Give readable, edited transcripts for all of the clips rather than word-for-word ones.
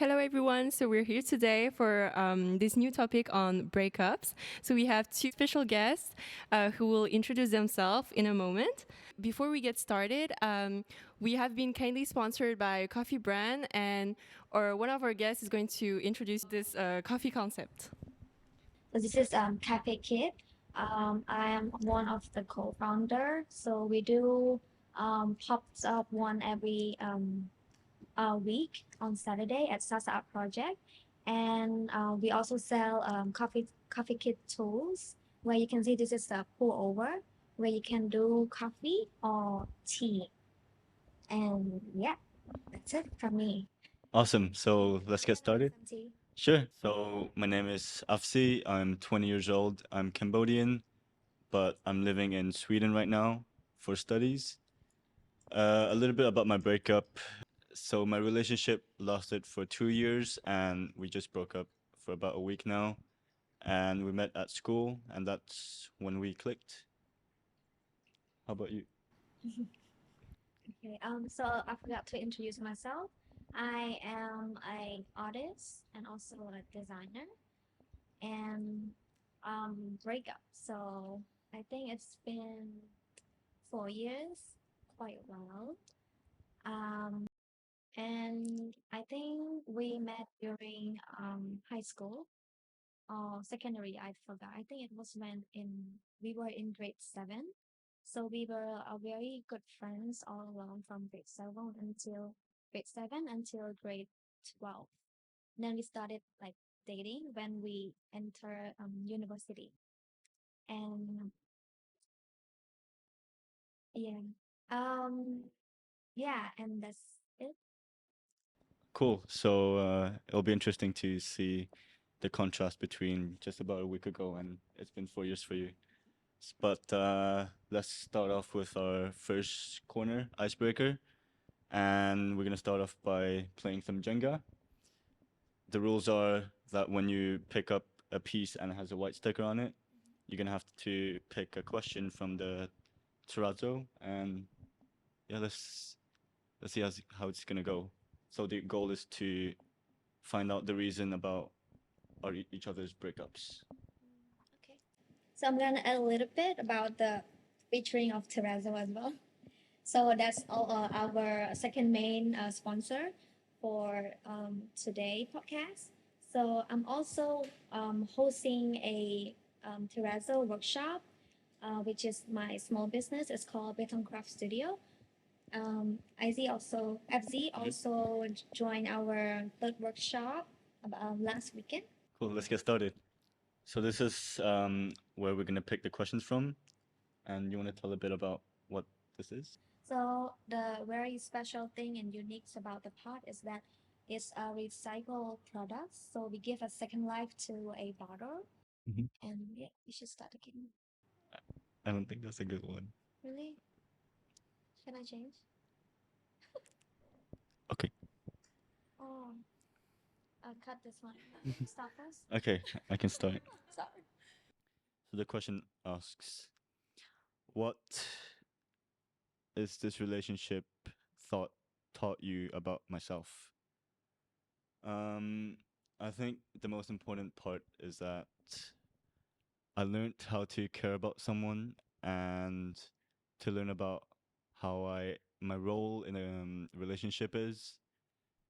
Hello, everyone. So, we're here today for this new topic on breakups. So, we have two special guests who will introduce themselves in a moment. Before we get started, we have been kindly sponsored by a coffee brand, and one of our guests is going to introduce this coffee concept. So this is Cafe Kid. I am one of the co-founder. So we do pops up one every week on Saturday at Sasa Art Project, and we also sell coffee kit tools where you can see this is a pour over where you can do coffee or tea. And yeah, that's it from me. Awesome. So let's get Together with started. some tea. Sure. So my name is Afzi. I'm 20 years old. I'm Cambodian, but I'm living in Sweden right now for studies. A little bit about my breakup. So my relationship lasted for 2 years, and we just broke up for about a week now. And we met at school, and that's when we clicked. How about you? Okay, so I forgot to introduce myself. I am a artist and also a designer and breakup. So I think it's been 4 years, quite well. Um, and I think we met during high school or secondary. I forgot. I think it was when in we were in grade 7. So we were a very good friends all along from grade 7 until grade 12. Then we started like dating when we enter university. And yeah. Um yeah, and that's it. Cool. So it'll be interesting to see the contrast between just about a week ago and it's been 4 years for you. But let's start off with our first corner icebreaker, and we're gonna start off by playing some Jenga. The rules are that when you pick up a piece and it has a white sticker on it, you're gonna have to pick a question from the terrazzo, and yeah, let's see how it's gonna go. So the goal is to find out the reason about each other's breakups. Okay. So I'm gonna add a little bit about the featuring of Terrazzo as well. So that's our second main sponsor for today podcast. So I'm also hosting a terrazzo workshop, which is my small business. It's called Beton Craft Studio. FZ Mhm. also joined our third workshop last weekend. Cool. Let's get started. So this is where we're gonna pick the questions from, and you want to tell a bit about what this is? So the very special thing and unique about the pot is that it's a recycled product. So we give a second life to a bottle, Mhm. and yeah, we should start again. I don't think that's a good one. Really? Can I change? Okay. Oh, I'll cut this one. Stop us. Okay, I can start. Sorry. So the question asks, what is this relationship thought taught you about myself? Um, I think the most important part is that I learned how to care about someone and to learn about how my role in a relationship is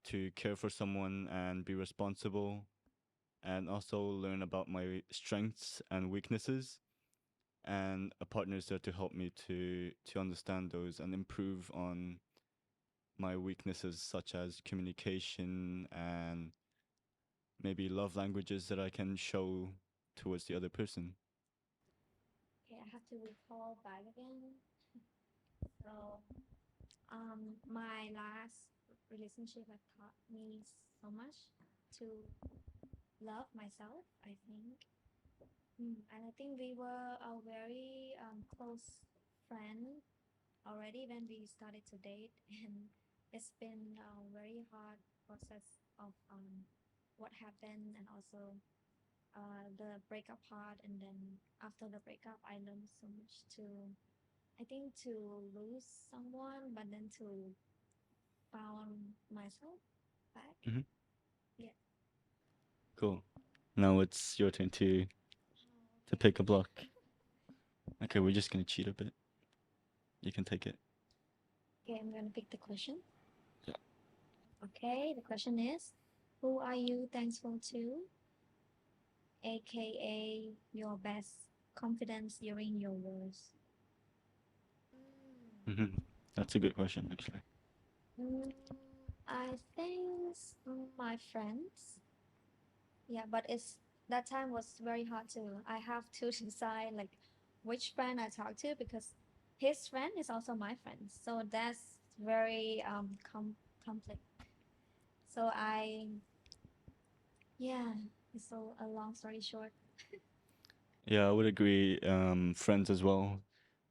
to care for someone and be responsible, and also learn about my strengths and weaknesses, and a partner is there to help me to understand those and improve on my weaknesses such as communication and maybe love languages that I can show towards the other person. Okay, I have to recall back again. So, my last relationship has taught me so much to love myself, I think. And I think we were a very close friend already when we started to date, and it's been a very hard process of what happened and also the breakup part. And then after the breakup, I learned so much to, I think, to lose someone, but then to found myself back. Hmm. Cool. Now it's your turn to pick a block. Okay, we're just gonna cheat a bit. You can take it. Okay, I'm gonna pick the question. Yeah. Okay, the question is, who are you thankful to, aka your best confidence during your worst? Hmm. That's a good question, actually. Mm, I think my friends. Yeah, but it's that time was very hard to. I have to decide like which friend I talk to because his friend is also my friend. So that's very conflict. So I yeah, it's a long story short. Yeah, I would agree. Friends as well.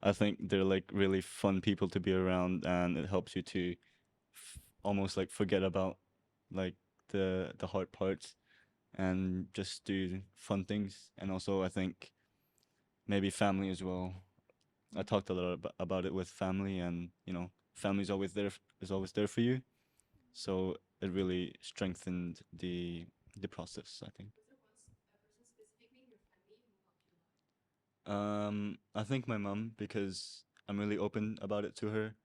I think they're like really fun people to be around, and it helps you to almost like forget about like the hard parts and just do fun things. And also, I think maybe family as well. I talked a lot about it with family, and family's always there is always there for you. So it really strengthened the process, I think. I think my mom, because I'm really open about it to her,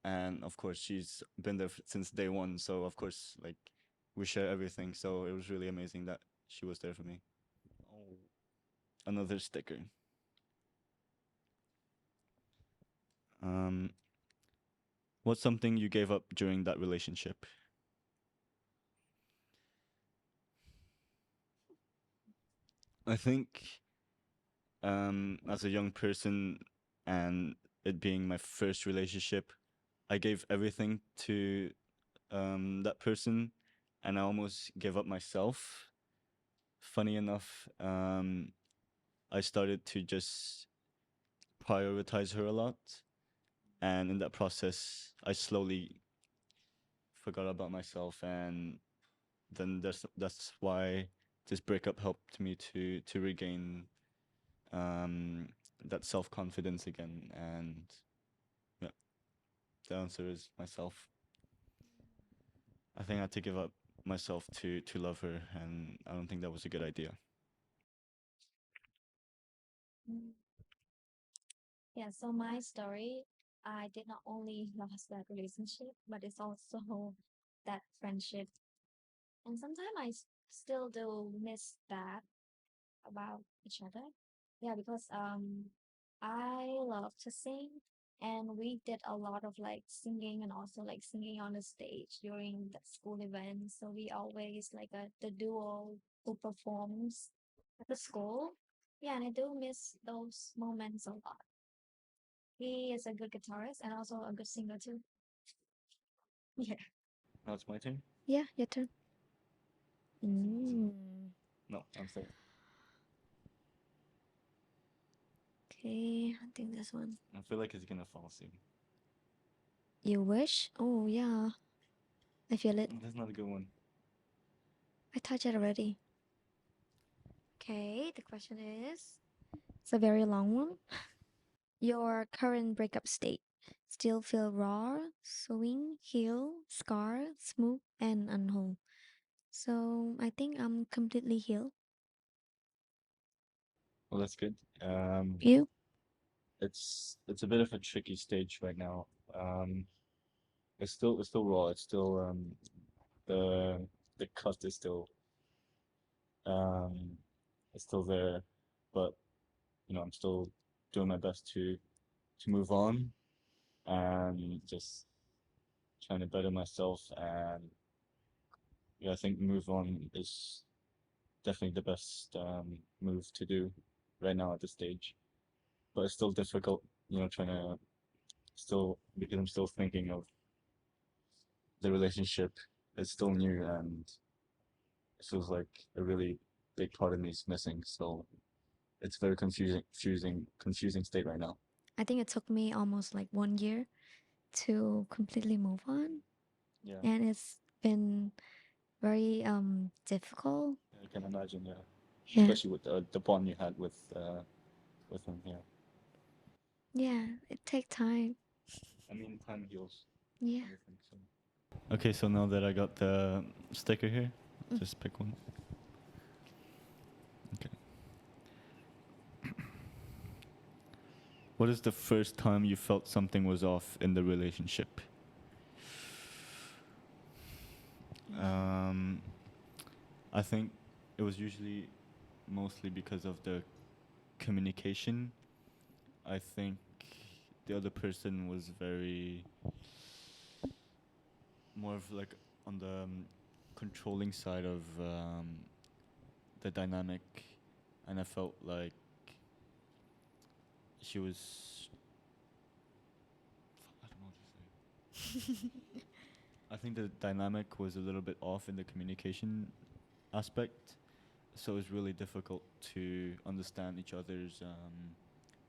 and of course she's been there since day one. So of course, like we share everything. So it was really amazing that she was there for me. Oh, another sticker. Um, what's something you gave up during that relationship? I think as a young person and it being my first relationship, I gave everything to that person, and I almost gave up myself. Funny enough, I started to just prioritize her a lot, and in that process, I slowly forgot about myself, and then that's why this breakup helped me to regain um, that self confidence again, and yeah, the answer is myself. I think I had to give up myself to love her, and I don't think that was a good idea. Mm. Yeah, so my story, I did not only lost that relationship, but it's also that friendship. And sometimes still do miss that about each other. Yeah, because I love to sing and we did a lot of like singing and also like singing on the stage during the school events. So we always like the duo who performs at the school. Yeah, and I do miss those moments a lot. He is a good guitarist and also a good singer too. Yeah. Now it's my turn. Yeah, your turn. Mm. No, I'm sorry. Okay, I think this one. I feel like it's gonna fall soon. You wish? Oh yeah, I feel it. That's not a good one. I touched it already. Okay, the question is, it's a very long one. Your current breakup state. Still feel raw, sewing, heal, scar, smooth, and unwhole. So I think I'm completely healed. Well, that's good. You? It's a bit of a tricky stage right now. Um, it's still raw. The the cut is um still there, but I'm still doing my best to move on and just trying to better myself. And yeah, I think move on is definitely the best move to do right now at this stage. But it's still difficult, trying to still because I'm still thinking of the relationship. It's still new and it feels like a really big part of me is missing. So it's very confusing state right now. I think it took me almost like 1 year to completely move on. Yeah, And it's been very difficult. I can imagine. Yeah, Yeah. especially with the bond you had with him. Yeah, Yeah, it takes time. I mean, time heals Yeah. everything. So. Okay, so now that I got the sticker here, Mm. just pick one. What is the first time you felt something was off in the relationship? Um, I think it was usually mostly because of the communication. I think the other person was very more of like on the controlling side of the dynamic, and I felt like she was. I don't know what to say. I think the dynamic was a little bit off in the communication aspect, so it was really difficult to understand each other's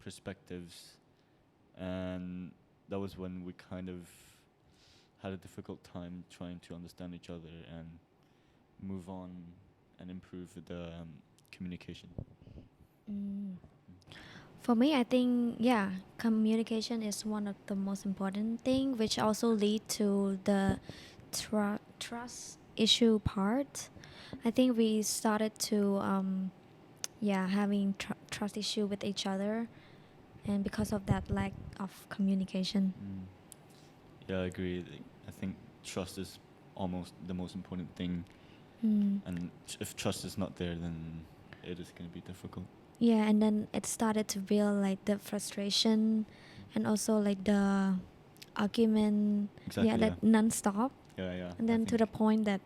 perspectives, and that was when we kind of had a difficult time trying to understand each other and move on and improve the communication. Mm. For me, I think communication is one of the most important thing, which also lead to the trust issue part. I think we started to having trust issue with each other, and because of that lack of communication. Yeah, I agree. I think trust is almost the most important thing, Mm. and if trust is not there, then it is going to be difficult. Yeah, and then it started to build like the frustration, and also like the argument. Exactly. Yeah, that non-stop, Yeah, yeah. and then to the point that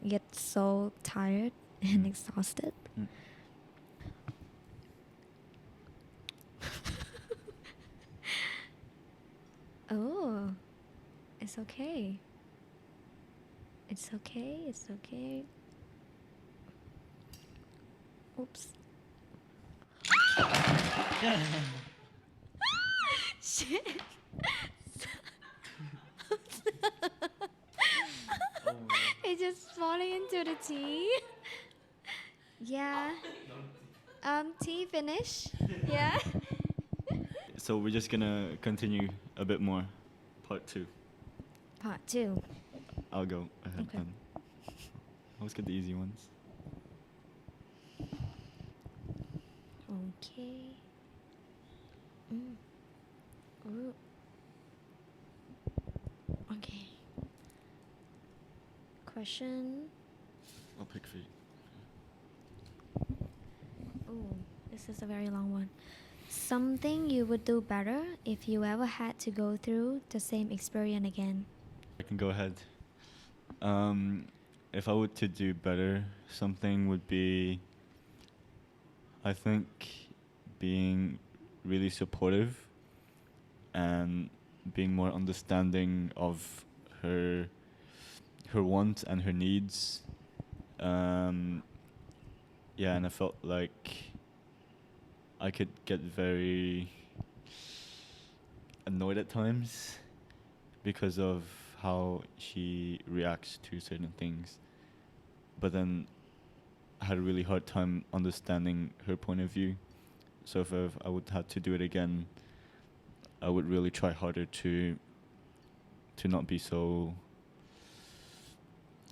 gets so tired and exhausted. Mm. Oh, it's okay. It's okay. It's okay. Oops. Shit. It's just falling into the tea. Yeah. Tea finish. Yeah. So we're just gonna continue a bit more. Part 2. Part 2. I'll go ahead Okay. then. Let's get the easy ones. Okay. Ooh. Okay. Question. I'll pick for you. Oh, this is a very long one. Something you would do better if you ever had to go through the same experience again. I can go ahead. If I were to do better, something would be, I think, being really supportive and being more understanding of her wants and her needs. Yeah, and I felt like I could get very annoyed at times because of how she reacts to certain things. But then I had a really hard time understanding her point of view. So if I would have to do it again, I would really try harder to not be so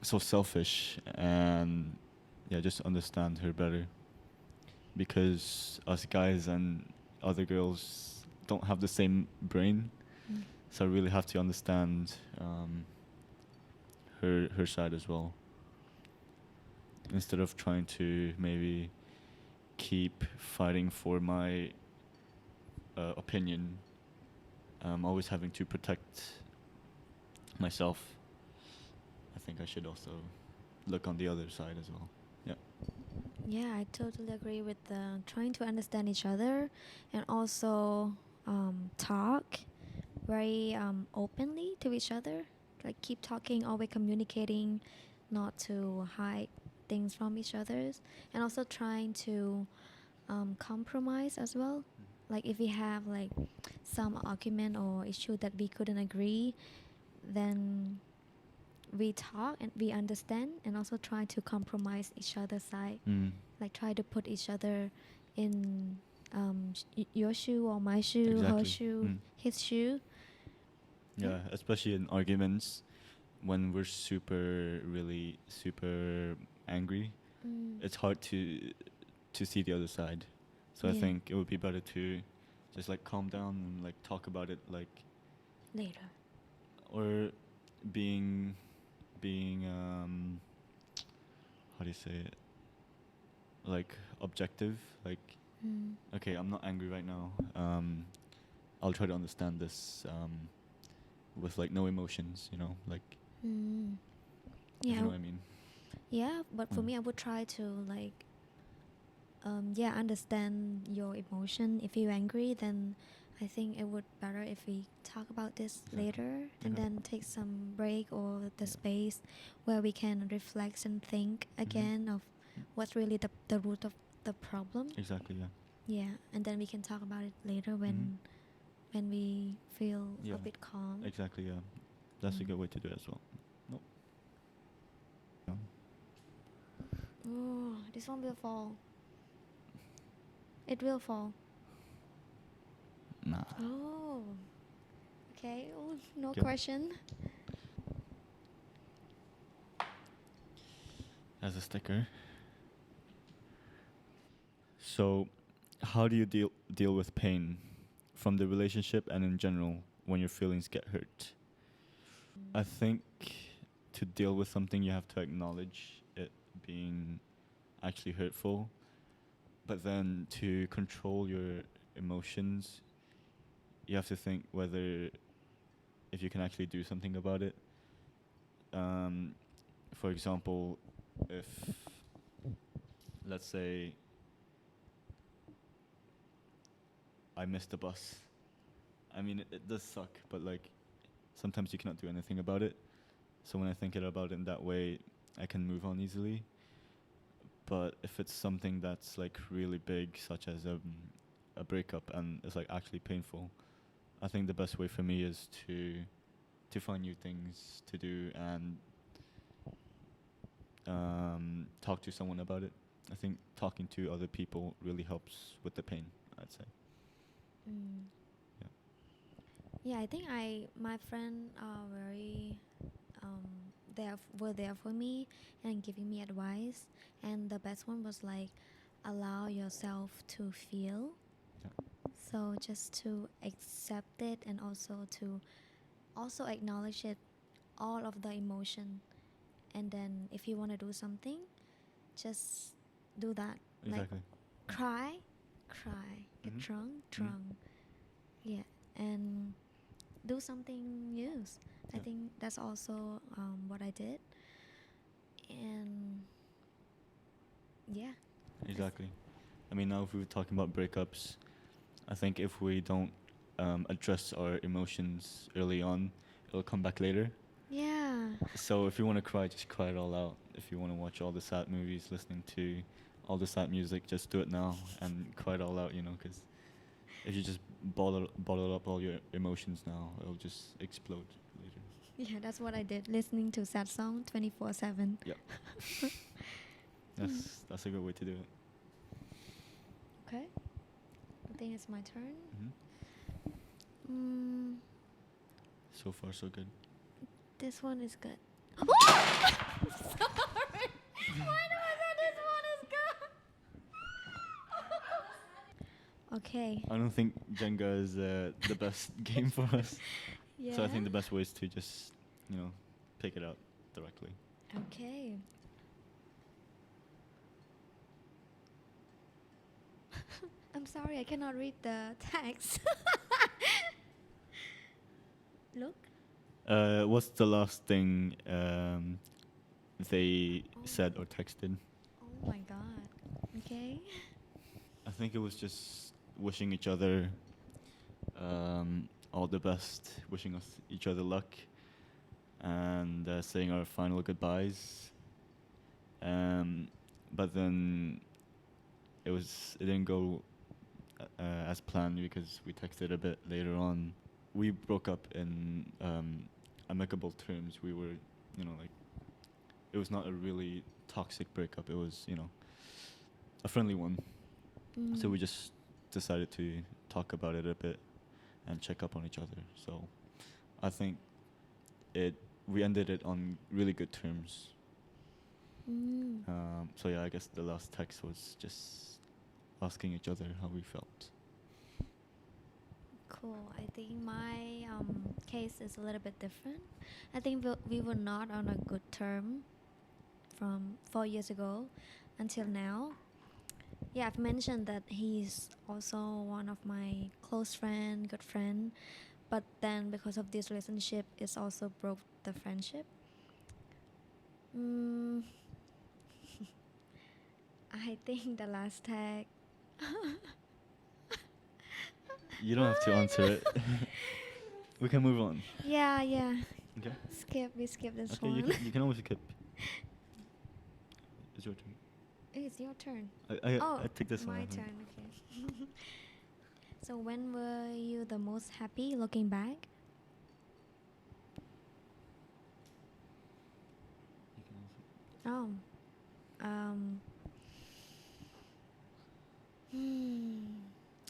selfish, and yeah, just understand her better, because us guys and other girls don't have the same brain. So I really have to understand her side as well, instead of trying to maybe keep fighting for my opinion. Always having to protect myself. I think I should also look on the other side as well. Yeah. Yeah, I totally agree with trying to understand each other, and also talk very openly to each other. Like keep talking, always communicating, not to hide things from each other's, and also trying to compromise as well. Like if we have like some argument or issue that we couldn't agree, then we talk and we understand, and also try to compromise each other's side. Like try to put each other in your shoe or my shoe, her Exactly. shoe, his shoe. Yeah, especially in arguments when we're really super angry. It's hard to see the other side. So I Yeah. think it would be better to just like calm down and like talk about it, like, Later. or being being how do you say it, like objective, like, Mm. okay, I'm not angry right now, I'll try to understand this with like no emotions, you know, like, Mm. if you Yeah. know what I mean. Yeah, but for Mm. me, I would try to like, yeah, understand your emotion. If you're angry, then I think it would better if we talk about this Exactly. later, and Okay. then take some break or the Yeah. space where we can reflect and think again of what's really the root of the problem. Exactly. Yeah. Yeah, and then we can talk about it later Mhm. when we feel Yeah. a bit calm. Exactly. Yeah. That's a Mm. good way to do it as well. Nope. Oh, this one will fall. It will fall. Nah. Oh. Okay. Oh, no Okay. question. As a sticker. So, how do you deal with pain from the relationship and in general when your feelings get hurt? I think to deal with something, you have to acknowledge it being actually hurtful, but then to control your emotions, you have to think whether if you can actually do something about it. Um, for example, if, let's say, I missed the bus. I mean, it does suck, but like sometimes you cannot do anything about it. So when I think about it in that way, I can move on easily. But if it's something that's like really big, such as a breakup, and it's like actually painful, I think the best way for me is to find new things to do and talk to someone about it. I think talking to other people really helps with the pain, I'd say. Mm. Yeah. Yeah, I think my friend are very were there for me and giving me advice, and the best one was like allow yourself to feel. Yeah. So just to accept it and also to also acknowledge it, all of the emotion, and then if you want to do something, just do that. Like Exactly. cry, cry, get Mhm. drunk, Mhm. drunk. Yeah, and do something new. I Yeah. think that's also what I did, and yeah. Exactly. I mean, now if we were talking about breakups, I think if we don't address our emotions early on, it'll come back later. Yeah. So if you want to cry, just cry it all out. If you want to watch all the sad movies, listening to all the sad music, just do it now and cry it all out, you know, because if you just bottle up all your emotions now, it'll just explode later. Yeah, that's what I did. Listening to sad song 24/7. Yeah. That's a good way to do it. Okay. I think it's my turn. Hmm. Mm, So far, so good. this one is good. Sorry. Why do I say this one is good? Okay. I don't think Jenga is the best game for us. Yeah. So I think the best way is to just, pick it out directly. Okay. I'm sorry, I cannot read the text. Look. What's the last thing they Oh. said or texted? Oh my god. Okay. I think it was just wishing each other all the best, wishing us each other luck, and saying our final goodbyes. But then it didn't go as planned because we texted a bit later on. We broke up in amicable terms. We were, like, it was not a really toxic breakup. It was, a friendly one. So we just decided to talk about it a bit and check up on each other. So I think it we ended it on really good terms. Mm. So yeah, I guess the last text was just asking each other how we felt. Cool. I think my case is a little bit different. I think we were not on a good term from 4 years ago until now. Yeah, I've mentioned that he's also one of my close friend, good friend. But then because of this relationship, it's also broke the friendship. Mm, I think the last tag. You don't have to answer it. We can move on. Yeah, yeah. Okay. We skip this Okay, one. you can always skip. It's your turn. It's your turn. I take this one. My I think. turn. Okay. So when were you the most happy looking back? You can also. Oh, um,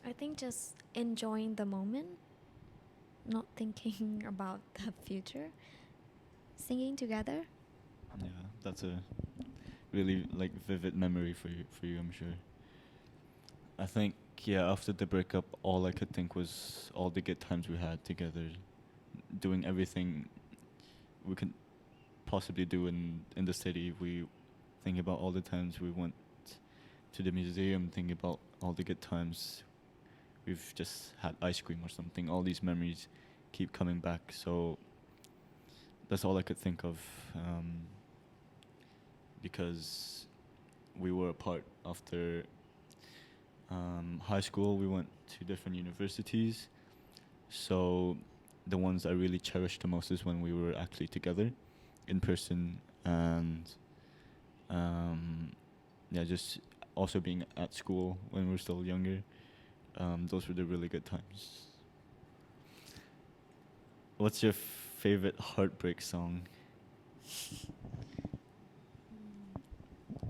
I think just enjoying the moment, not thinking about the future. Singing together. Yeah, that's a really like vivid memory for you, I'm sure. I think yeah, after the breakup, all I could think was all the good times we had together, doing everything we could possibly do in the city. We think about all the times we went to the museum, think about all the good times we've just had ice cream or something. All these memories keep coming back. So that's all I could think of, because we were apart after high school. We went to different universities. So the ones I really cherished the most is when we were actually together in person, and yeah, just also being at school when we were still younger. Those were the really good times. What's your favorite heartbreak song?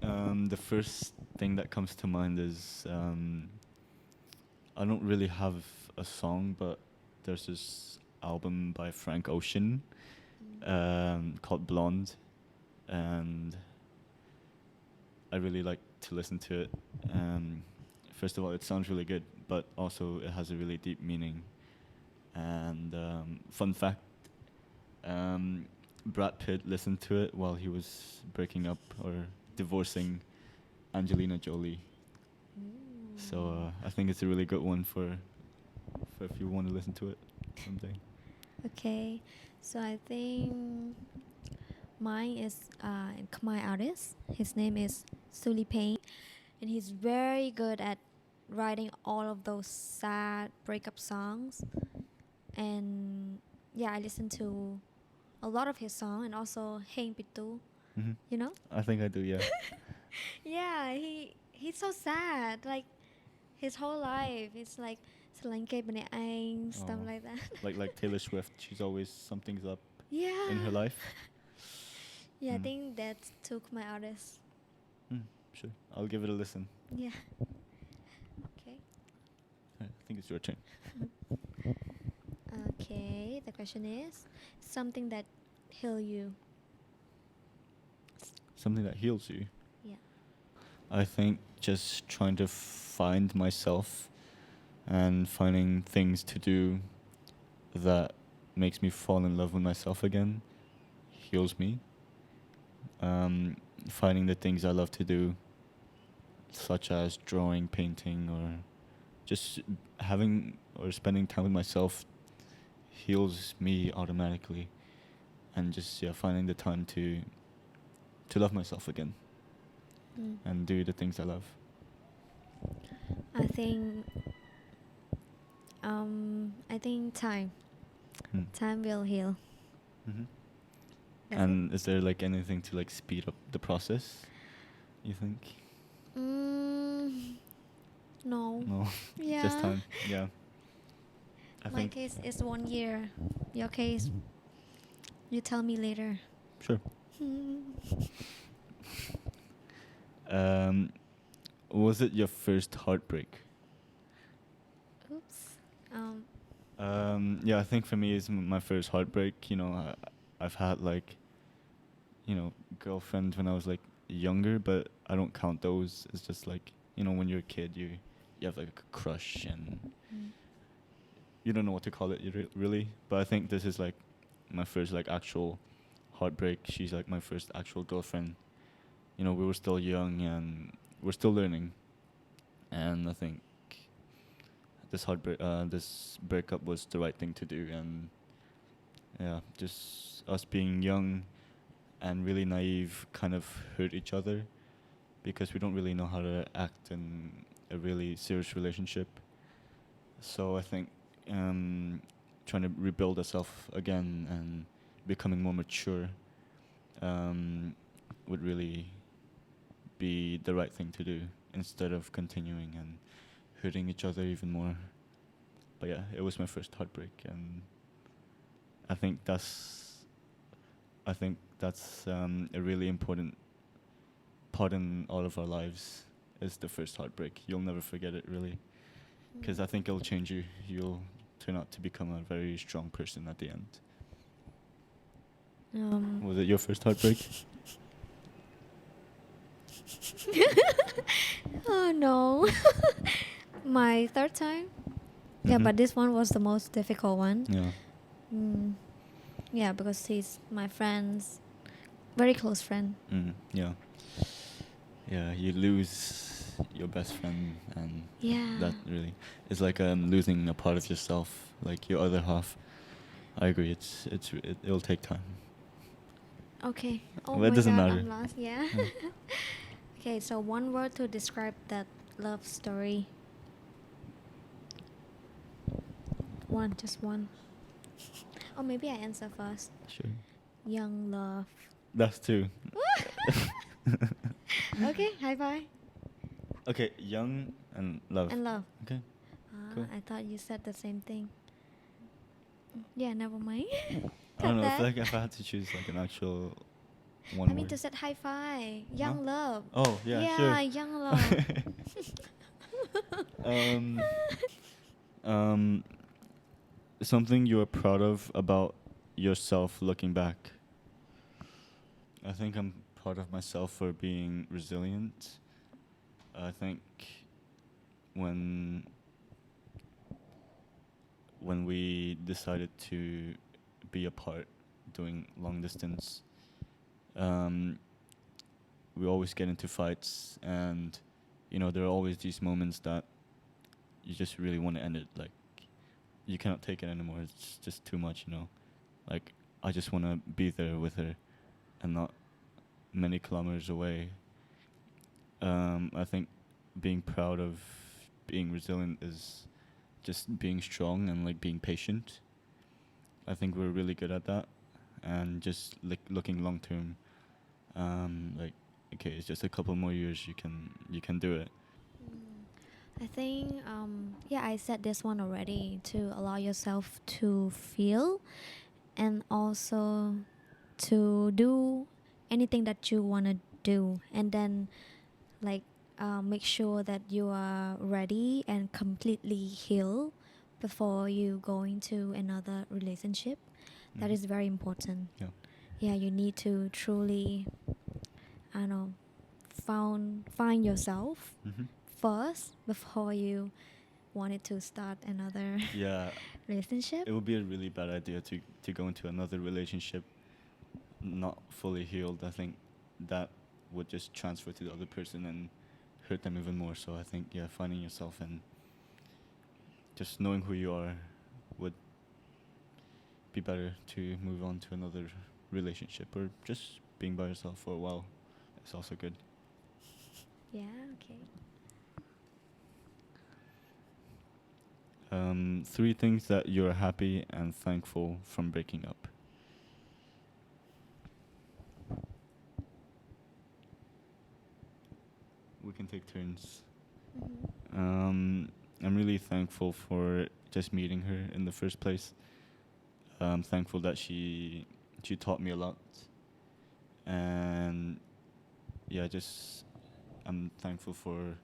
The first thing that comes to mind is I don't really have a song, but there's this album by Frank Ocean called Blonde, and I really like to listen to it. First of all, it sounds really good, but also it has a really deep meaning. And fun fact, Brad Pitt listened to it while he was breaking up or divorcing Angelina Jolie. So I think it's a really good one for if you want to listen to it someday. Okay, so I think mine is my artist. His name is Sully Payne, and he's very good at writing all of those sad breakup songs. And yeah, I listen to a lot of his song and also Heng Pitu. Mm-hmm. You know? I think I do, yeah. Yeah, he's so sad. Like his whole life, it's like Selangke Bene Aing, stuff Oh. like that. like Taylor Swift, she's always something's up Yeah. in her life. Yeah, I Mm. think that took my artist. Sure, I'll give it a listen. Yeah. Okay. I think it's your turn. Okay. The question is something that heal you. Something that heals you. Yeah. I think just trying to find myself and finding things to do that makes me fall in love with myself again heals me. Finding the things I love to do, such as drawing, painting, or just having or spending time with myself, heals me automatically. And just finding the time to love myself again and do the things I love. I think time. Time will heal. Mm-hmm. That's And is there like anything to like speed up the process, you think? No. No. Yeah. Just time. Yeah. I My think. case is 1 year. Your case, you tell me later. Sure. Was it your first heartbreak? Oops. Yeah, I think for me it's my first heartbreak. You know, I've had like, girlfriends when I was like younger, but I don't count those. It's just like, when you're a kid, you have like a crush and you don't know what to call it really, but I think this is like my first like actual heartbreak. She's like my first actual girlfriend. You know, we were still young and we're still learning, and I think this breakup was the right thing to do. And yeah, just us being young and really naive kind of hurt each other because we don't really know how to act in a really serious relationship. So I think trying to rebuild ourselves again and becoming more mature would really be the right thing to do instead of continuing and hurting each other even more. But yeah, it was my first heartbreak, and I think that's a really important part in all of our lives is the first heartbreak. You'll never forget it really, because I think it'll change you. You'll turn out to become a very strong person at the end. Was it your first heartbreak? Oh no. My third time. Yeah, Mhm. but this one was the most difficult one. Yeah. Yeah, because he's my friend's very close friend. Yeah. Yeah, you lose your best friend, and Yeah. that really is like losing a part of yourself, like your other half. I agree. It'll take time. Okay. Oh Well, it my doesn't god, matter. I'm lost. Yeah. Yeah. Okay, so one word to describe that love story. One, just one. Or maybe I answer first. Sure. Young love. That's two. Okay, high five. Okay, young and love. And love. Okay. Cool. I thought you said the same thing. Yeah, never mind. I don't know. I Cut feel that. like if I had to choose like an actual one I mean word. to set high five. Young love. Oh yeah, Yeah, sure. young love. um, um, something you are proud of about yourself looking back. I think I'm proud of myself for being resilient. I think when when we decided to be apart doing long distance, um, we always get into fights, and you know there are always these moments that you just really want to end it. Like you cannot take it anymore. It's just too much, you know. Like I just want to be there with her, and not many kilometers away. I think being proud of being resilient is just being strong and like being patient. I think we're really good at that, and just like looking long term. Like okay, it's just a couple more years. You can do it. I think, yeah, I said this one already to allow yourself to feel and also to do anything that you want to do. And then, like, make sure that you are ready and completely healed before you go into another relationship. That Mhm. is very important. Yeah. Yeah, you need to truly, I don't know, find yourself Mhm. first before you wanted to start another Yeah, relationship. it would be a really bad idea to go into another relationship not fully healed. I think that would just transfer to the other person and hurt them even more. So I think yeah, finding yourself and just knowing who you are would be better to move on to another relationship, or just being by yourself for a while is also good. Yeah, okay. Three things that you're happy and thankful from breaking up. We can take turns. I'm really thankful for just meeting her in the first place. I'm thankful that she taught me a lot, and yeah, just I'm thankful for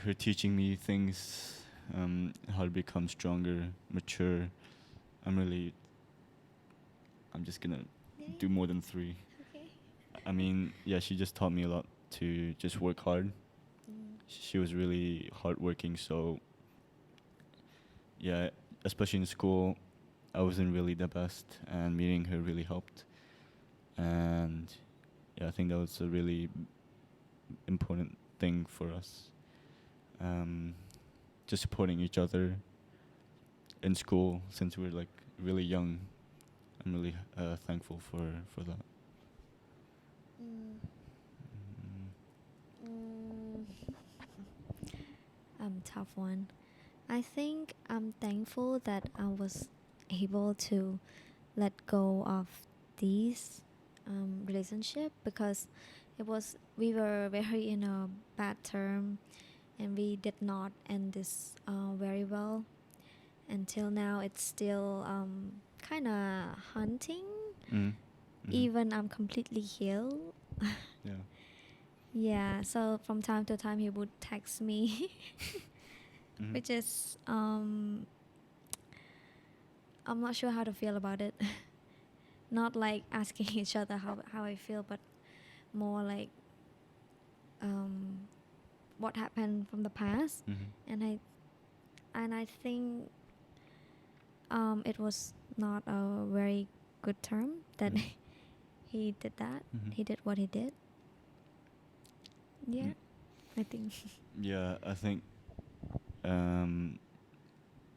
her teaching me things, how to become stronger, mature. I'm just gonna do more than three. Okay. I mean, yeah, she just taught me a lot to just work hard. She was really hardworking, so yeah, especially in school, I wasn't really the best, and meeting her really helped. And yeah, I think that was a really important thing for us. Um, just supporting each other in school since we were like really young. I'm really thankful for that. Mm, Mm, mm, tough one. I think I'm thankful that I was able to let go of these relationship because we were very in a bad term and we did not end this very well. Until now, it's still kind of hunting. mm, mhm. Even I'm completely healed. Yeah. Yeah, so from time to time he would text me, Mhm. which is I'm not sure how to feel about it. Not like asking each other how I feel, but more like um, what happened from the past, Mhm. and I think it was not a very good term that Mhm. he did that. Mhm. He did what he did. Yeah, Mm, I think. yeah, I think um,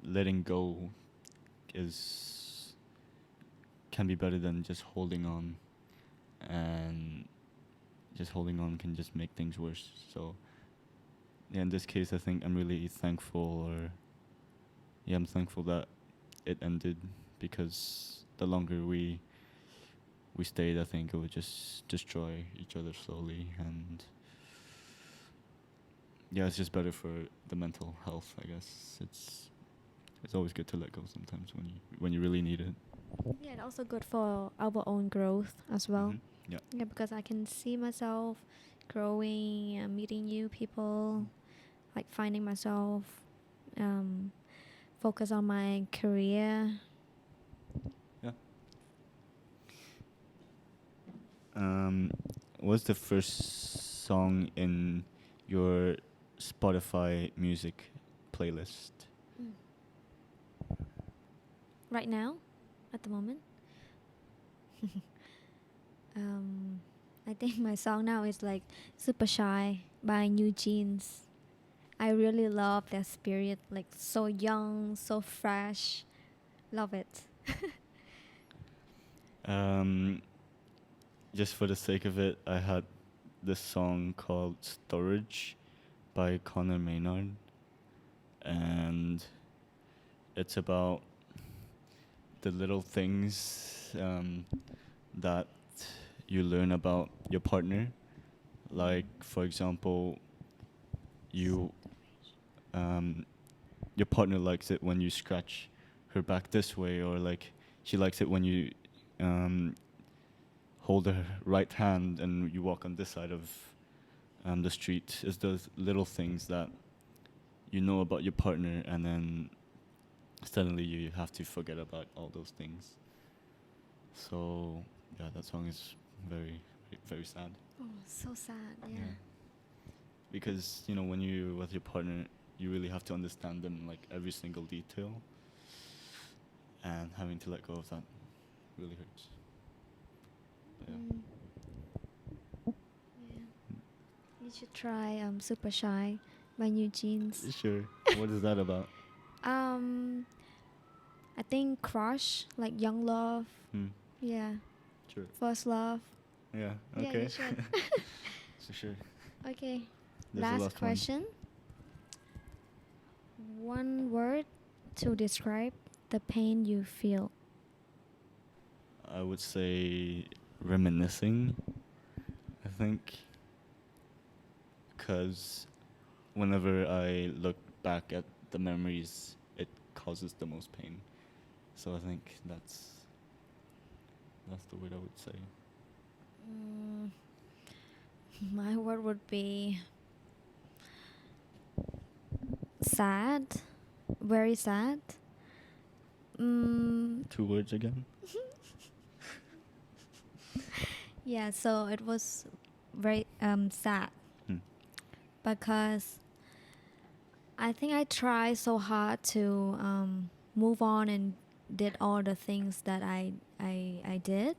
letting go is can be better than just holding on, and just holding on can just make things worse. So yeah, in this case, I think I'm really thankful, or yeah, I'm thankful that it ended, because the longer we stayed, I think it would just destroy each other slowly, and yeah, it's just better for the mental health, I guess. It's always good to let go sometimes when you really need it. Yeah, and also good for our own growth as well. Mhm. Yeah. Yeah, because I can see myself growing, meeting new people, like finding myself, um, focus on my career. Yeah. Um, what's the first song in your Spotify music playlist? Mm. Right now, at the moment, I think my song now is like Super Shy by New Jeans. I really love their spirit, like so young, so fresh. Love it. Um, just for the sake of it, I had this song called "Storage" by Connor Maynard, and it's about the little things that you learn about your partner. Like, for example, you um, your partner likes it when you scratch her back this way, or like she likes it when you um, hold her right hand and you walk on this side of the street. It's those little things that you know about your partner, and then suddenly you have to forget about all those things. So yeah, that song is very, very sad. Oh, so sad. Yeah. Yeah, because when you're with your partner, you really have to understand them, like every single detail, and having to let go of that really hurts. But yeah. Mm, yeah. You should try Super Shy by New Jeans. Sure. What is that about? Um, I think Crush, like Young Love. Hmm. Yeah. Sure. First Love. Yeah. Yeah, Okay. you should. So sure. Okay. There's the Last last one. question. One word to describe the pain you feel. I would say reminiscing. I think because whenever I look back at the memories, it causes the most pain. So I think that's the word I would say. Mm, my word would be sad. Very sad. Mm, 2 words again. yeah, so it was very sad Hmm. because I think I tried so hard to move on and did all the things that I did,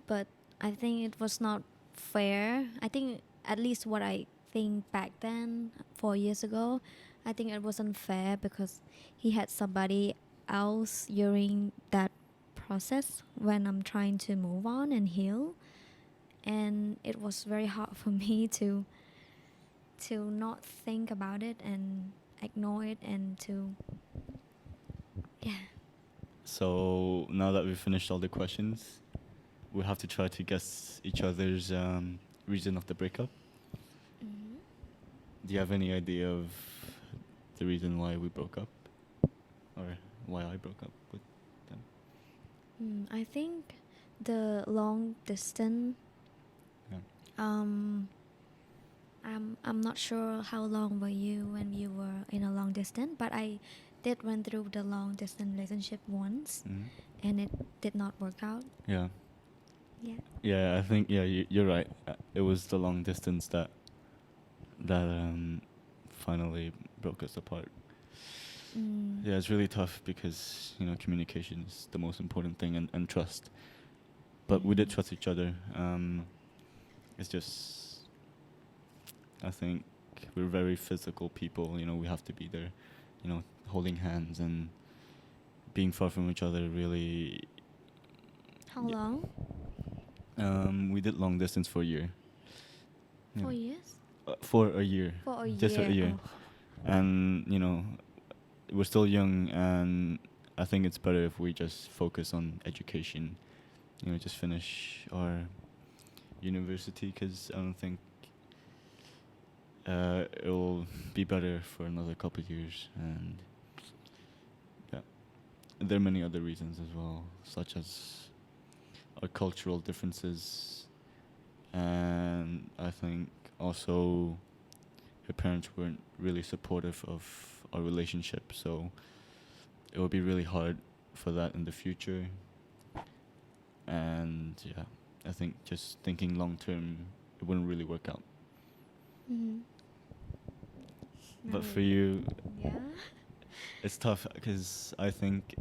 but I think it was not fair. I think at least what I think back then, 4 years ago, I think it wasn't fair because he had somebody else during that process when I'm trying to move on and heal, and it was very hard for me to not think about it and ignore it and to yeah. So now that we've finished all the questions, we have to try to guess each other's reason of the breakup. Mhm. Do you have any idea of the reason why we broke up, or why I broke up with them? I think the long distance. Yeah. I'm not sure how long were you when you were in a long distance, but I did went through the long distance relationship once, Mhm. and it did not work out. Yeah. Yeah. Yeah, I think you're right. It was the long distance that finally broke us apart. Mm. Yeah, it's really tough because communication is the most important thing, and trust. But we did Mhm. trust each other. It's just I think we're very physical people. We have to be there. Holding hands and being far from each other really. How Yeah. long? We did long distance for a year. Yeah. 4 years. For a year. For a Just for a year. year. Oh. And we're still young, and I think it's better if we just focus on education. Just finish our university, because I don't think it'll be better for another couple of years. And yeah, there are many other reasons as well, such as our cultural differences, and I think also her parents weren't really supportive of our relationship, so it would be really hard for that in the future. And yeah, I think just thinking long term, it wouldn't really work out. Mhm. But No, for you, yeah. it's tough because I think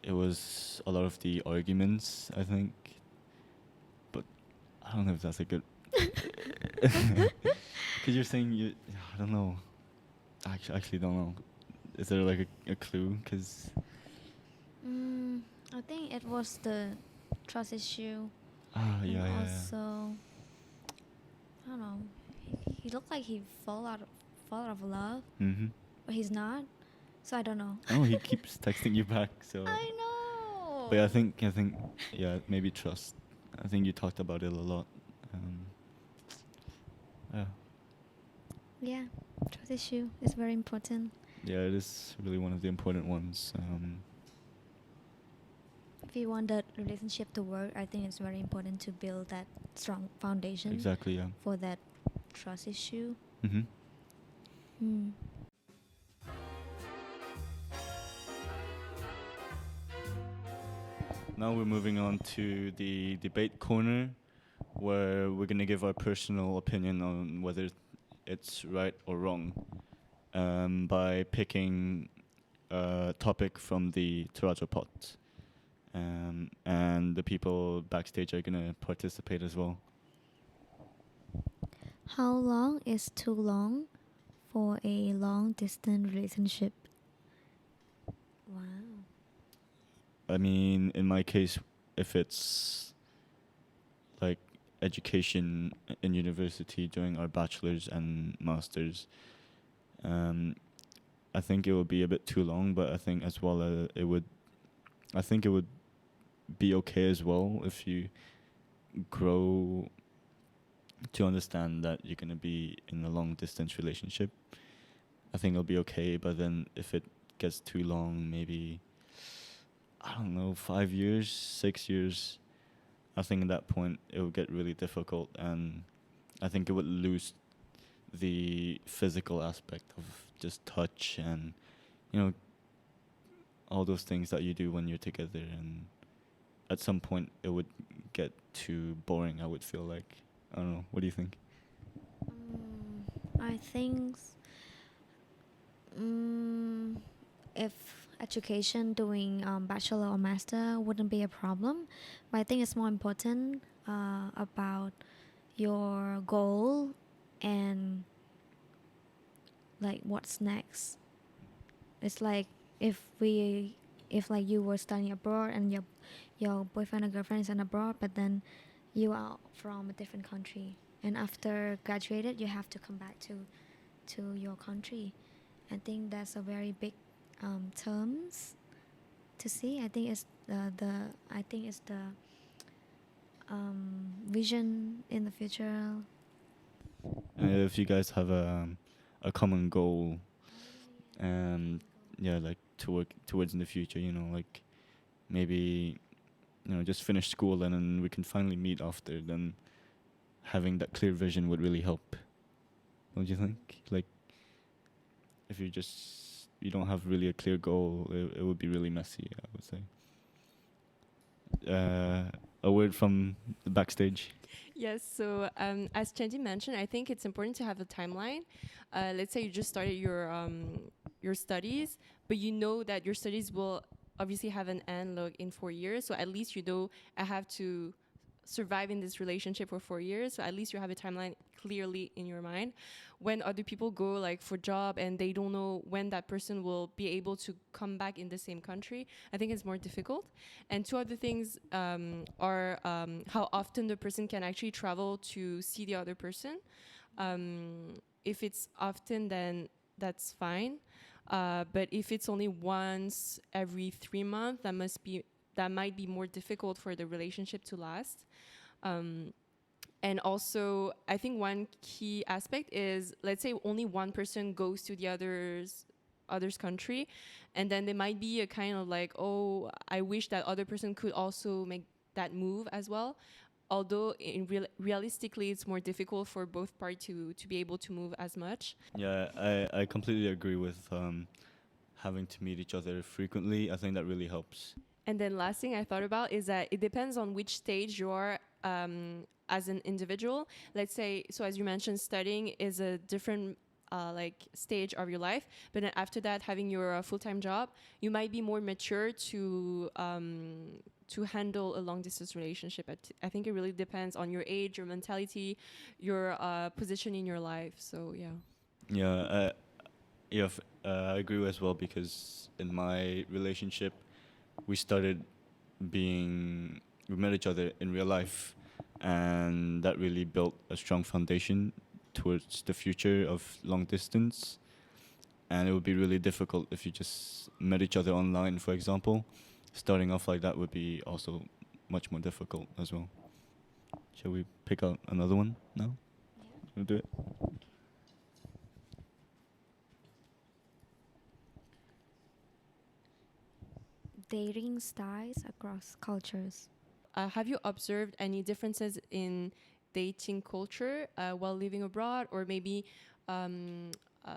it was a lot of the arguments, I think. But I don't know if that's a good. Because you're saying I don't know. Actually don't know. Is there like a clue? Because. I think it was the trust issue, and Yeah, yeah, yeah. also I don't know. He looked like he fall out of love, Mm-hmm. but he's not. So I don't know. Oh, he keeps texting you back, so. I know. But I think, yeah, maybe trust. I think you talked about it a lot. Um, yeah. Yeah, trust issue is very important. Yeah, it is really one of the important ones. If you want that relationship to work, I think it's very important to build that strong foundation Exactly, yeah. for that trust issue. Mm-hmm. Hmm. Now we're moving on to the debate corner, where we're going to give our personal opinion on whether it's right or wrong, by picking a topic from the Tarajo pot. And the people backstage are going to participate as well. How long is too long for a long distance relationship? Wow. I mean, in my case, if it's like education in university during our bachelor's and master's, I think it would be a bit too long, but I think as well I think it would be okay as well if you grow to understand that you're gonna be in a long distance relationship. I think it'll be okay, but then if it gets too long, maybe I don't know, 5 years, 6 years, I think at that point it would get really difficult, and I think it would lose the physical aspect of just touch and you know all those things that you do when you're together, and at some point it would get too boring, I would feel like. I don't know, what do you think? I think Mm, if education doing bachelor or master wouldn't be a problem, but I think it's more important about your goal and like what's next. It's like if we if like you were studying abroad and your boyfriend or girlfriend is in abroad, but then you are from a different country, and after graduated you have to come back to your country. I think that's a very big terms to see. I think it's the vision in the future. If you guys have a common goal, and yeah, like to work towards in the future, like maybe just finish school and then we can finally meet after, then having that clear vision would really help. Don't you think? Like, if you don't have really a clear goal, it would be really messy, I would say. A word from the backstage. Yes, so as Chandy mentioned, I think it's important to have a timeline. Let's say you just started your studies, but you know that your studies will obviously have an end like in 4 years. So at least you know I have to survive in this relationship for 4 years. So at least you have a timeline clearly in your mind. When other people go like for job and they don't know when that person will be able to come back in the same country, I think it's more difficult. And two other things are how often the person can actually travel to see the other person. If it's often, then that's fine. But if it's only once every 3 months, that might be more difficult for the relationship to last. Um, and also, I think one key aspect is, let's say only one person goes to the other's country, and then there might be a kind of like, oh, I wish that other person could also make that move as well. Although realistically, it's more difficult for both parties to be able to move as much. Yeah, I completely agree with having to meet each other frequently. I think that really helps. And then last thing I thought about is that it depends on which stage you are as an individual. Let's say, so as you mentioned, studying is a different like stage of your life, but then after that, having your full-time job, you might be more mature to handle a long-distance relationship. I think it really depends on your age, your mentality, your position in your life. So yeah. Yeah, I agree as well, because in my relationship, we started we met each other in real life, and that really built a strong foundation towards the future of long distance. And it would be really difficult if you just met each other online, for example. Starting off like that would be also much more difficult as well. Shall we pick out another one now? We'll do it. Dating styles across cultures. Have you observed any differences in dating culture while living abroad, or maybe um, uh,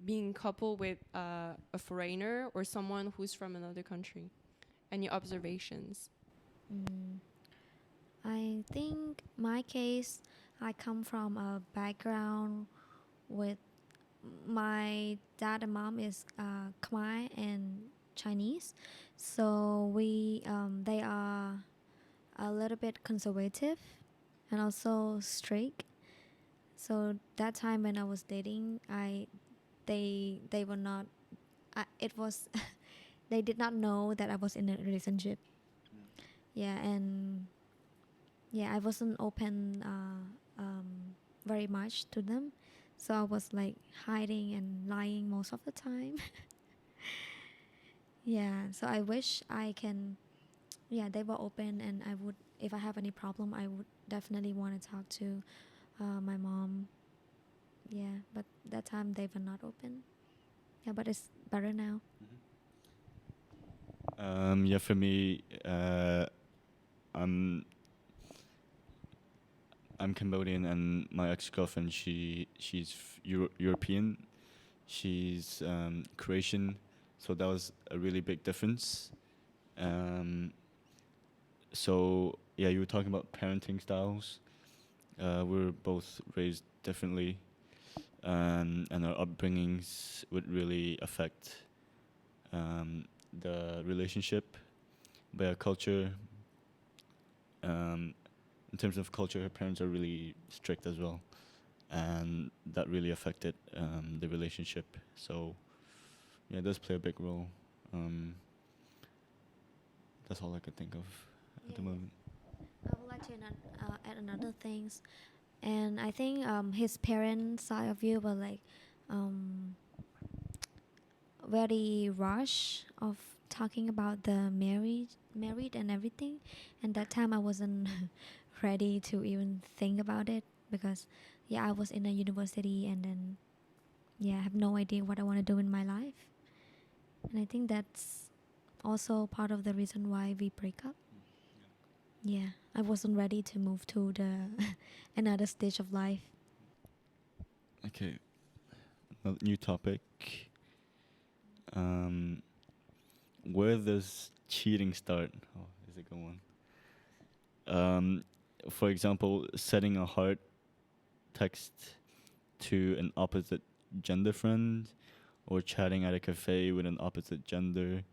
being coupled with a foreigner or someone who's from another country? Any observations? Mm, I think my case, I come from a background with my dad and mom is Khmer and Chinese, so they are a little bit conservative and also strict. So that time when I was dating, they were not. It was they did not know that I was in a relationship. Yeah, and yeah, I wasn't open very much to them, so I was like hiding and lying most of the time. Yeah, so I wish I can. Yeah, they were open, and I would, if I have any problem, I would definitely want to talk to my mom. Yeah, but that time they were not open. Yeah, but it's better now. Yeah, for me, I'm I'm Cambodian, and my ex-girlfriend, she's European. She's Croatian, so that was a really big difference. Um, so yeah, you were talking about parenting styles. We're both raised differently. and our upbringings would really affect the relationship. But our culture, um, in terms of culture, her parents are really strict as well, and that really affected the relationship. So yeah, it does play a big role. Um, that's all I could think of at the Yeah, moment. I would like to add another things, and I think his parents' side of you were like um, very rush of talking about the married and everything, and that time I wasn't ready to even think about it because yeah, I was in a university and then yeah, I have no idea what I want to do in my life, and I think that's also part of the reason why we break up. Yeah, I wasn't ready to move to the another stage of life. Okay, new topic. Um, where does cheating start? Oh, is it going? For example, setting a heart text to an opposite gender friend, or chatting at a cafe with an opposite gender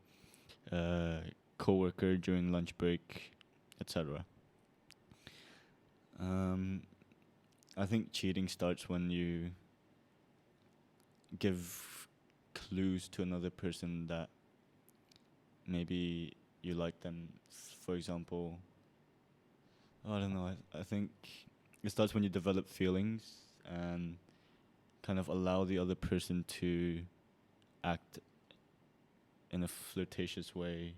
uh, coworker during lunch break, etc. Um, I think cheating starts when you give clues to another person that maybe you like them. For example, I don't know. I think it starts when you develop feelings and kind of allow the other person to act in a flirtatious way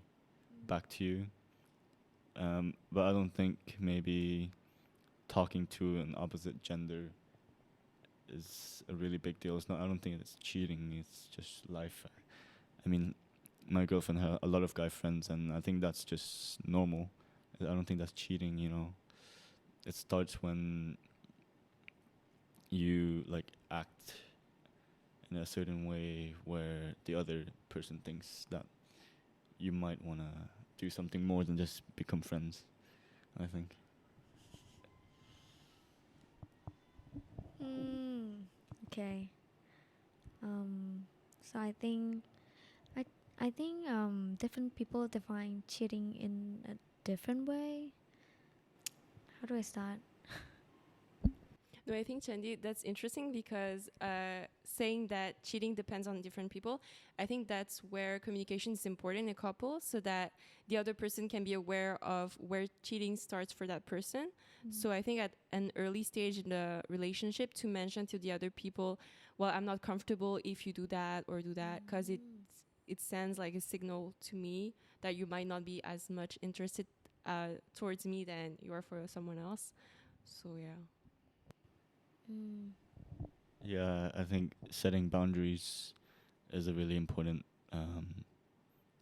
back to you. But I don't think maybe talking to an opposite gender is a really big deal. It's not. I don't think it's cheating. It's just life. I mean, my girlfriend had a lot of guy friends, and I think that's just normal. I don't think that's cheating. It starts when you like act in a certain way where the other person thinks that you might want to do something more than just become friends, I think. Mm, okay. Um, so I I think different people define cheating in a different way. How do I start? No, I think Chandy, that's interesting because saying that cheating depends on different people, I think that's where communication is important in a couple, so that the other person can be aware of where cheating starts for that person. So I think at an early stage in the relationship to mention to the other people, well, I'm not comfortable if you do that or do that, because it sends like a signal to me that you might not be as much interested towards me than you are for someone else. So yeah. Mm, Yeah, I think setting boundaries is a really important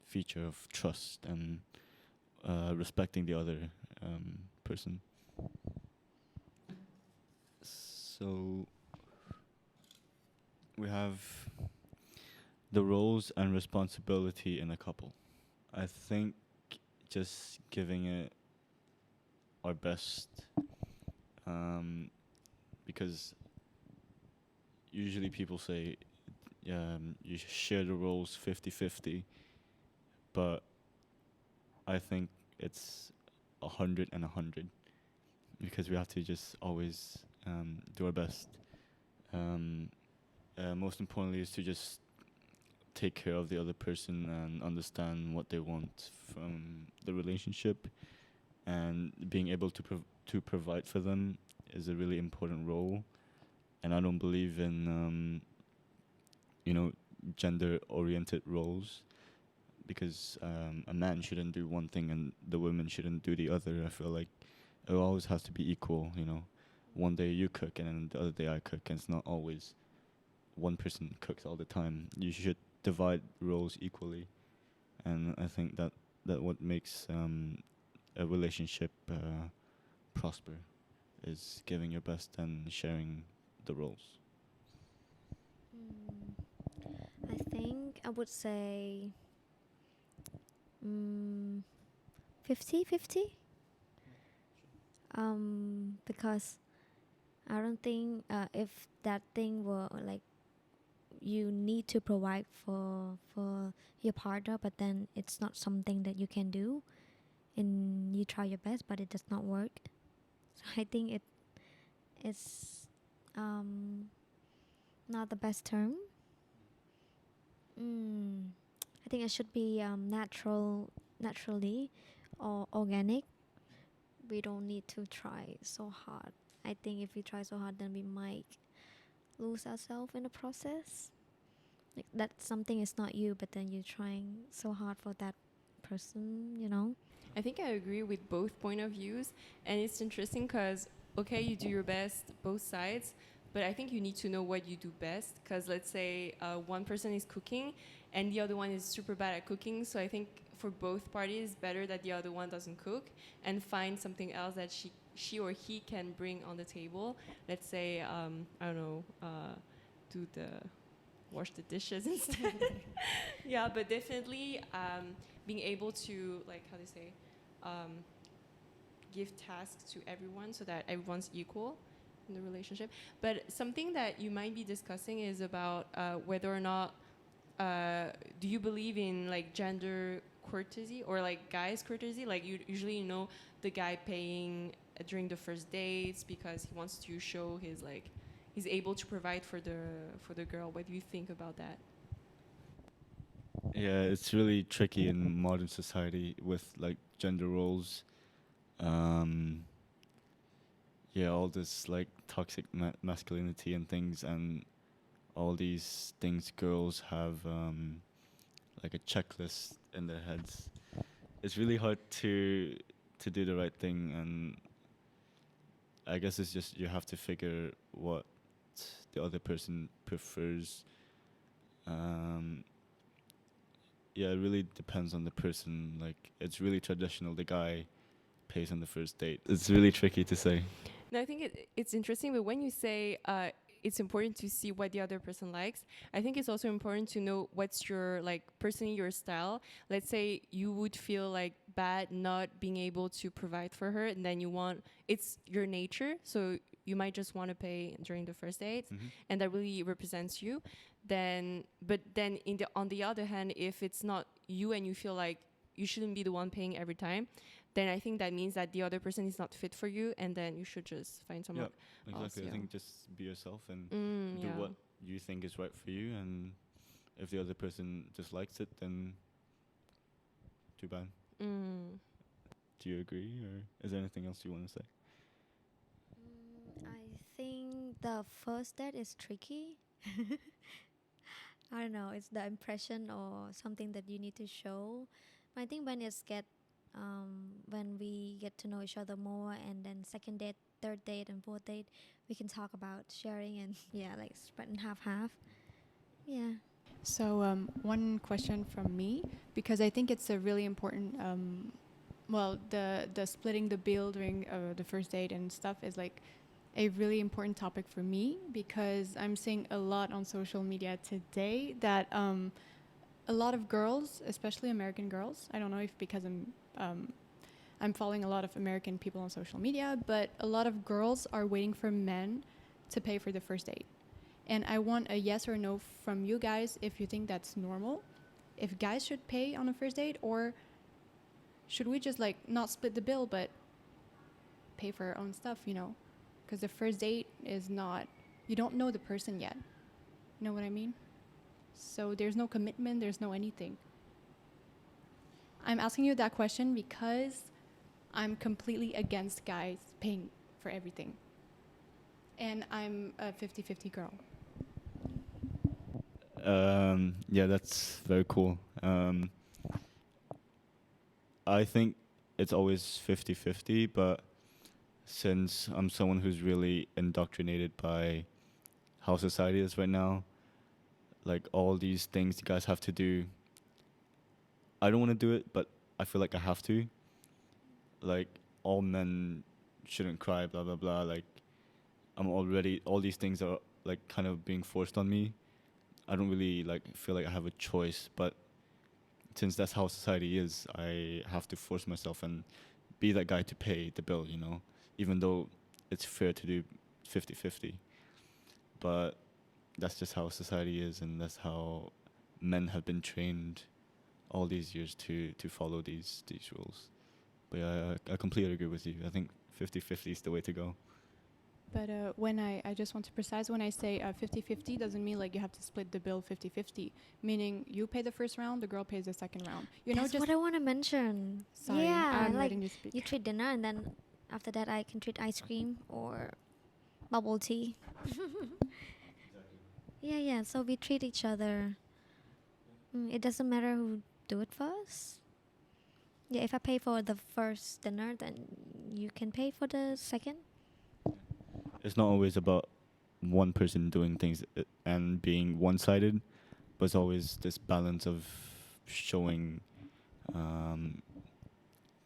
feature of trust and respecting the other person. So we have the roles and responsibility in a couple. I think just giving it our best, um, because usually people say you share the roles 50-50, but I think it's 100 and 100 because we have to just always do our best. Um, Most importantly is to just take care of the other person and understand what they want from the relationship, and being able to provide for them is a really important role. And I don't believe in you know gender oriented roles, because a man shouldn't do one thing and the woman shouldn't do the other. I feel like it always has to be equal. One day you cook and then the other day I cook, and it's not always one person cooks all the time. You should divide roles equally, and I think that what makes a relationship prosper is giving your best and sharing the roles. I think I would say 50-50. Because I don't think if that thing were like you need to provide for your partner, but then it's not something that you can do, and you try your best, but it does not work. So I think it's um not the best term. Mm, I think it should be naturally, or organic. We don't need to try so hard. I think if we try so hard, then we might lose ourselves in the process. Like that something is not you, but then you're trying so hard for that person. I think I agree with both point of views, and it's interesting because okay, you do your best both sides, but I think you need to know what you do best. Because let's say one person is cooking, and the other one is super bad at cooking, so I think for both parties, better that the other one doesn't cook and find something else that she or he can bring on the table. Let's say I don't know, do the wash the dishes instead. Yeah, but definitely being able to like how they say um, give tasks to everyone so that everyone's equal in the relationship. But something that you might be discussing is about whether or not do you believe in like gender courtesy or like guys courtesy, like you usually the guy paying during the first dates because he wants to show his like he's able to provide for the girl. What do you think about that? Yeah, it's really tricky in modern society with like gender roles. Um, yeah, all this like toxic masculinity and things, and all these things girls have like a checklist in their heads. It's really hard to do the right thing, and I guess it's just you have to figure what the other person prefers. Um, yeah, it really depends on the person. Like, it's really traditional. The guy pays on the first date. It's really tricky to say. No, I think it's interesting, but when you say it's important to see what the other person likes, I think it's also important to know what's your, like, personally your style. Let's say you would feel like bad not being able to provide for her, and then it's your nature, so you might just want to pay during the first date, and that really represents you. But then on the other hand, if it's not you and you feel like you shouldn't be the one paying every time, then I think that means that the other person is not fit for you, and then you should just find someone Yeah, else. exactly. I Yeah. think just be yourself and do Yeah. what you think is right for you, and if the other person just likes it, then too bad. Mm. Do you agree, or is there anything else you want to say? I think the first date is tricky. I don't know. It's the impression or something that you need to show. But I think when we get to know each other more, and then second date, third date, and fourth date, we can talk about sharing and yeah, like spread in half half. Yeah. So, one question from me, because I think it's a really important. Well, the splitting the bill during the first date and stuff is like a really important topic for me, because I'm seeing a lot on social media today that a lot of girls, especially American girls, I don't know if because I'm following a lot of American people on social media, but a lot of girls are waiting for men to pay for the first date. And I want a yes or no from you guys if you think that's normal, if guys should pay on a first date, or should we just like not split the bill but pay for our own stuff, Because the first date is not, you don't know the person yet. You know what I mean? So there's no commitment, there's no anything. I'm asking you that question because I'm completely against guys paying for everything. And I'm a 50-50 girl. Yeah, that's very cool. I think it's always 50-50, but since I'm someone who's really indoctrinated by how society is right now, like all these things you guys have to do, I don't want to do it, but I feel like I have to. Like, all men shouldn't cry, blah, blah, blah. Like, all these things are like kind of being forced on me. I don't really like feel like I have a choice, but since that's how society is, I have to force myself and be that guy to pay the bill, even though it's fair to do 50-50. But that's just how society is, and that's how men have been trained all these years to follow these rules. But yeah, I completely agree with you. I think 50-50 is the way to go. But when I just want to precise, when I say 50-50 doesn't mean like you have to split the bill 50-50, meaning you pay the first round, the girl pays the second round. You know, That's just what I want to mention. sorry, Yeah, I'm like letting you speak. you treat dinner and then after that I can treat ice cream or bubble tea. Yeah. So we treat each other. It doesn't matter who do it first. Yeah, if I pay for the first dinner, then you can pay for the second. It's not always about one person doing things and being one-sided, but it's always this balance of showing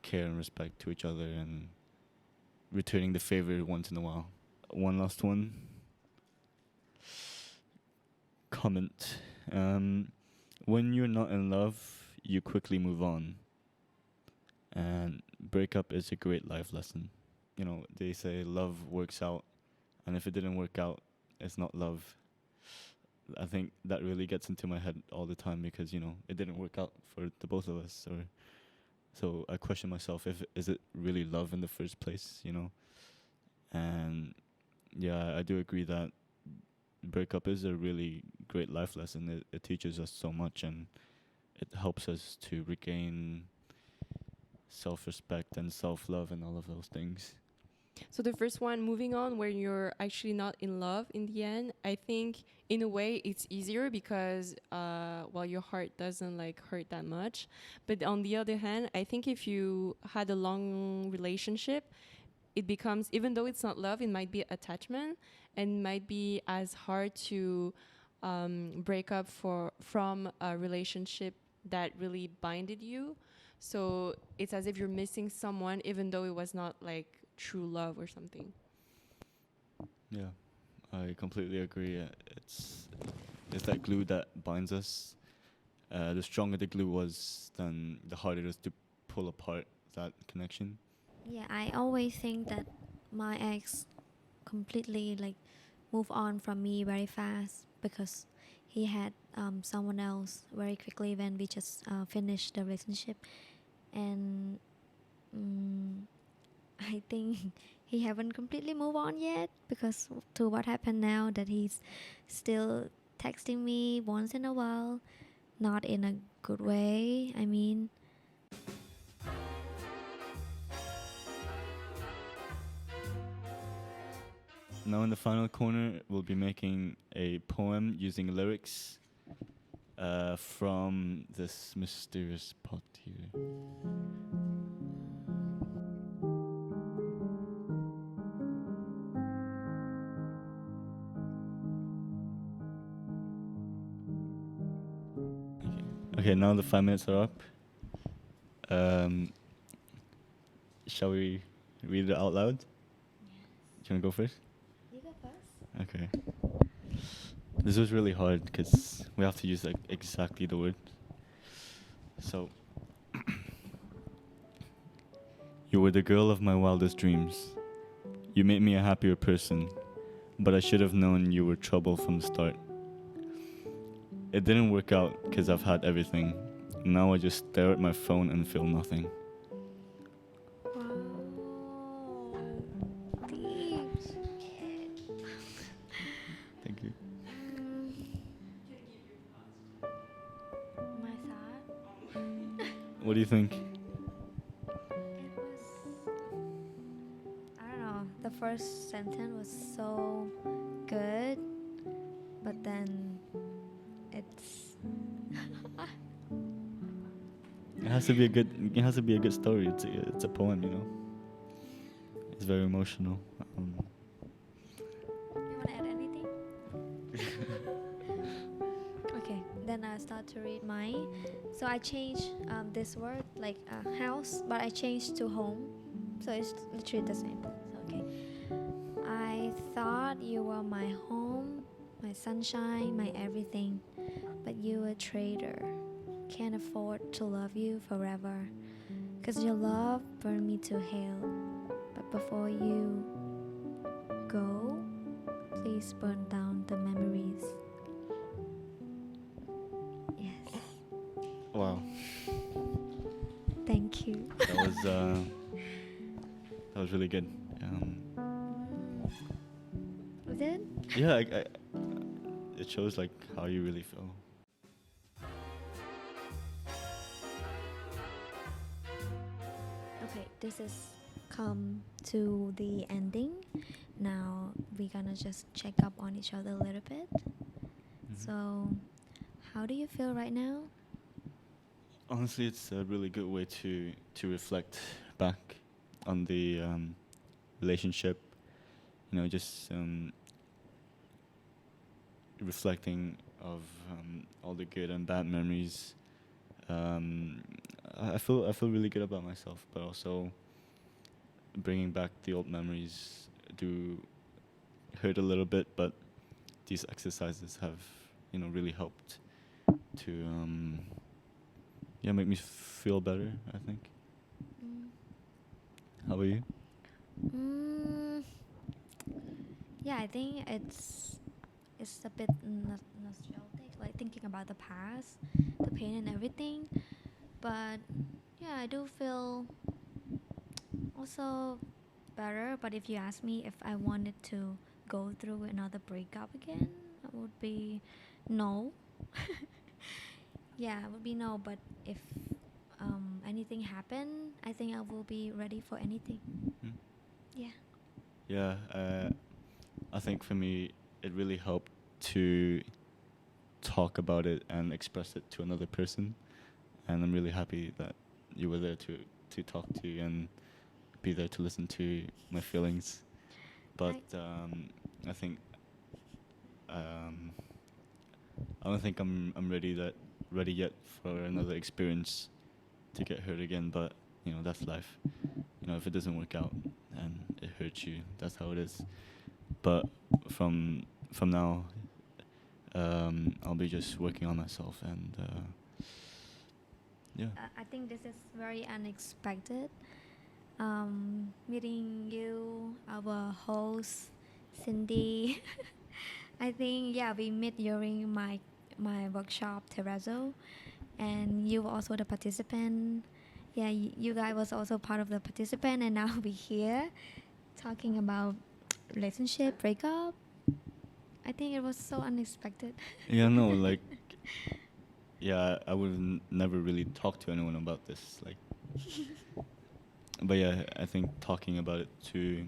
care and respect to each other and returning the favor once in a while. One last one. Comment. When you're not in love, you quickly move on. And breakup is a great life lesson. You know, they say love works out, and if it didn't work out, it's not love. I think that really gets into my head all the time because, you know, it didn't work out for the both of us. Or so I question myself, if is it really love in the first place, you know? And yeah, I do agree that breakup is a really great life lesson. It teaches us so much, and it helps us to regain self-respect and self-love and all of those things. So the first one, moving on, where you're actually not in love in the end, I think in a way it's easier because well, your heart doesn't like hurt that much. But on the other hand, I think if you had a long relationship, it becomes, even though it's not love, it might be attachment, and might be as hard to break up from a relationship that really binded you. So it's as if you're missing someone, even though it was not like true love or something. Yeah, I completely agree. It's that glue that binds us. The stronger the glue was, then the harder it is to pull apart that connection. Yeah, I always think that my ex completely like move on from me very fast because he had someone else very quickly when we just finished the relationship, and I think he haven't completely moved on yet because to what happened now that he's still texting me once in a while, not in a good way. I mean, Now in the final corner, we'll be making a poem using lyrics from this mysterious pot here. Okay, now the 5 minutes are up. Shall we read it out loud? Do you want to go first? you go first. Okay. This was really hard because we have to use like exactly the word. So, you were the girl of my wildest dreams. You made me a happier person, but I should have known you were trouble from the start. It didn't work out because I've had everything. Now I just stare at my phone and feel nothing. Wow, deep. Thank you. My thought. What do you think? It was, I don't know, the first sentence was so good, but then it's It has to be a good. It has to be a good story. It's a poem, you know. It's very emotional. you want to add anything? Okay, then I start to read mine. So I changed this word like house, but I changed to home, so it's literally the same. So, okay, I thought you were my home, my sunshine, my everything, but you a traitor. Can't afford to love you forever, 'cause your love burned me to hell. But before you go, please burn down the memories. Yes. Wow, Thank you. that was really good. Was it? Yeah, it shows like how you really feel. Okay, this is come to the ending. Now we're gonna just check up on each other a little bit. Mhm. So, how do you feel right now? Honestly, it's a really good way to reflect back on the relationship. You know, just reflecting of all the good and bad memories. Um, I feel really good about myself, but also bringing back the old memories do hurt a little bit. But these exercises have, really helped to make me feel better, I think. Mm. How about you? Mm, yeah, I think it's a bit nostalgic, like thinking about the past, the pain and everything. But yeah, I do feel also better. But if you ask me if I wanted to go through another breakup again, it would be no. Yeah, it would be no. But if anything happened, I think I will be ready for anything. Hmm? Yeah. Yeah, I think for me, it really helped to talk about it and express it to another person. And I'm really happy that you were there to talk to and be there to listen to my feelings. But I think um, I don't think I'm ready yet for another experience to get hurt again. But that's life. If it doesn't work out and it hurts you, that's how it is. But from now, I'll be just working on myself and yeah. I think this is very unexpected. Meeting you, our host, Cindy. I think yeah, we met during my workshop terrazzo, and you were also the participant. Yeah, you guys was also part of the participant, and now we here talking about relationship breakup. I think it was so unexpected. Yeah, no, like, yeah, I would never really talk to anyone about this, like, but yeah, I think talking about it to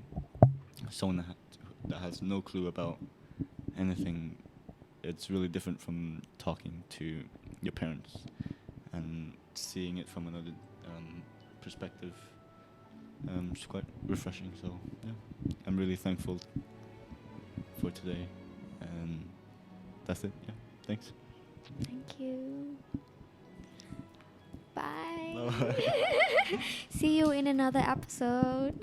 someone that has no clue about anything, it's really different from talking to your parents and seeing it from another perspective. It's quite refreshing. So yeah, I'm really thankful for today, and that's it. Yeah, thanks. Thank you. Bye. Bye. See you in another episode.